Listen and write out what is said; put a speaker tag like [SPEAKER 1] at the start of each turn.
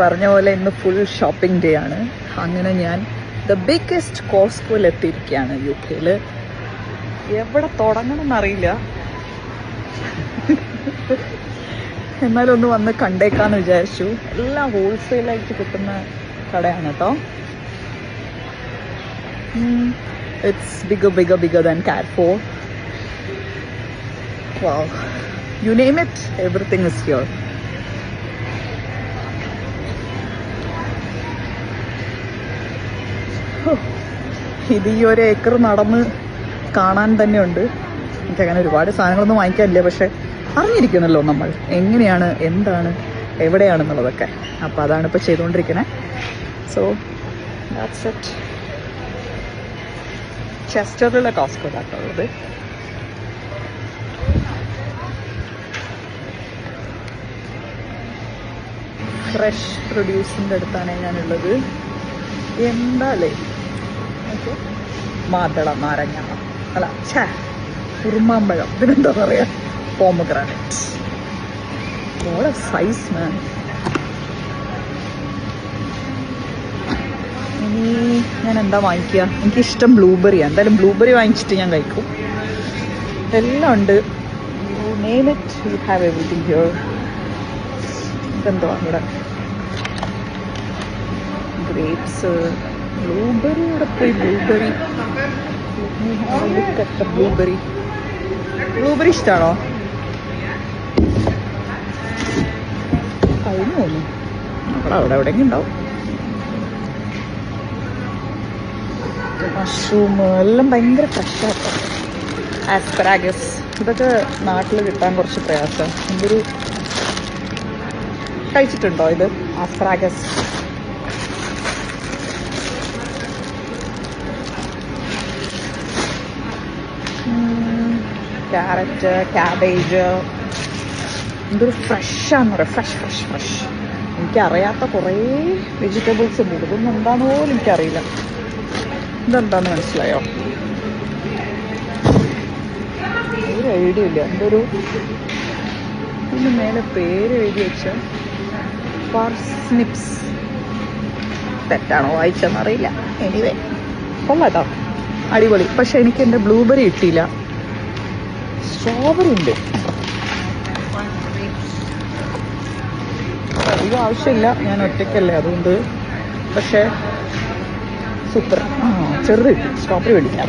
[SPEAKER 1] പറഞ്ഞ പോലെ ഇന്ന് ഫുൾ ഷോപ്പിംഗ് ഡേ ആണ്. അങ്ങനെ ഞാൻ ദ ബിഗ്ഗസ്റ്റ് കോസ്റ്റ്കോയിൽ എത്തിയിരിക്കുകയാണ് UK-ൽ. എവിടെ തുടങ്ങണം എന്നറിയില്ല, എന്നാലും ഒന്ന് വന്ന് കണ്ടേക്കാന്ന് വിചാരിച്ചു. എല്ലാം ഹോൾസെയിലായിട്ട് കിട്ടുന്ന കടയാണ് കേട്ടോ. It's bigger than Carrefour. Wow, you name it, everything is here. ഇത് ഈ ഒരു ഏക്കർ നടന്ന് കാണാൻ തന്നെ ഉണ്ട്. എനിക്കങ്ങനെ ഒരുപാട് സാധനങ്ങളൊന്നും വാങ്ങിക്കാനില്ല, പക്ഷെ അറിഞ്ഞിരിക്കണമല്ലോ നമ്മൾ എങ്ങനെയാണ്, എന്താണ്, എവിടെയാണെന്നുള്ളതൊക്കെ. അപ്പോൾ അതാണ് ഇപ്പോൾ ചെയ്തുകൊണ്ടിരിക്കുന്നത്. So that's it. ചെസ്റ്ററിലുള്ള കോസ്റ്റ്കോ ആയിട്ടുള്ളത്. ഫ്രഷ് പ്രൊഡ്യൂസിൻ്റെ അടുത്താണ് ഞാനുള്ളത്. എന്താല്ലേ ഓക്കെ, മാതള, നാരങ്ങ, അല്ല ഉറുമാമ്പഴം, ഇതിനെന്താ പറയുക, പോമഗ്രാനൈറ്റ്. ഓടെ സൈസ് മാൻ. ഇനി ഞാൻ എന്താ വാങ്ങിക്കുക? എനിക്കിഷ്ടം ബ്ലൂബെറിയാണ്. എന്തായാലും ബ്ലൂബെറി വാങ്ങിച്ചിട്ട് ഞാൻ കഴിക്കും. എല്ലാം ഉണ്ട്. You name it, you have everything here. ഇതെന്തോ ഇവിടെ ഗ്രേപ്സ്, ബ്ലൂബെറിയുടെ പോയി ബ്ലൂബെറി. ബ്ലൂബെറി ഇഷ്ടമാണോ? കഴിഞ്ഞു തോന്നുന്നു. അവിടെ എവിടെയെങ്കിലും ഉണ്ടാവും. മഷ്റൂം എല്ലാം ഭയങ്കര ഫ്രഷാട്ടോ. ആസ്പരാഗസ് ഇതൊക്കെ നാട്ടിൽ കിട്ടാൻ കുറച്ച് പ്രയാസം. എന്തൊരു കഴിച്ചിട്ടുണ്ടോ ഇത്? ആസ്പരാഗസ് ക്യാരറ്റ്, ക്യാബേജ്, എന്തൊരു ഫ്രഷാന്ന് പറയാം. ഫ്രഷ്. എനിക്കറിയാത്ത കുറേ വെജിറ്റബിൾസ് ഉണ്ട്. ഇതൊന്നും എന്താണെന്ന് പോലും എനിക്കറിയില്ല. ഇതെന്താന്ന് മനസ്സിലായോ? ഒരു ഐഡിയ ഇല്ല. എന്തൊരു ഇതിന് മേലെ പേര് എഴുതി വെച്ച പാർസ്നിപ്സ്. തെറ്റാണോ വായിച്ചെന്നറിയില്ല. എനിവേ കൊള്ളാട്ടോ, അടിപൊളി. പക്ഷെ എനിക്ക് എൻ്റെ ബ്ലൂബെറി കിട്ടിയില്ല. സ്ട്രോബെറി ഉണ്ട്. അധികം ആവശ്യമില്ല, ഞാൻ ഒറ്റയ്ക്കല്ലേ, അതുകൊണ്ട്. പക്ഷേ സൂപ്പർ. ചെറുത് കിട്ടി. സ്ട്രോബെറി മേടിക്കാം.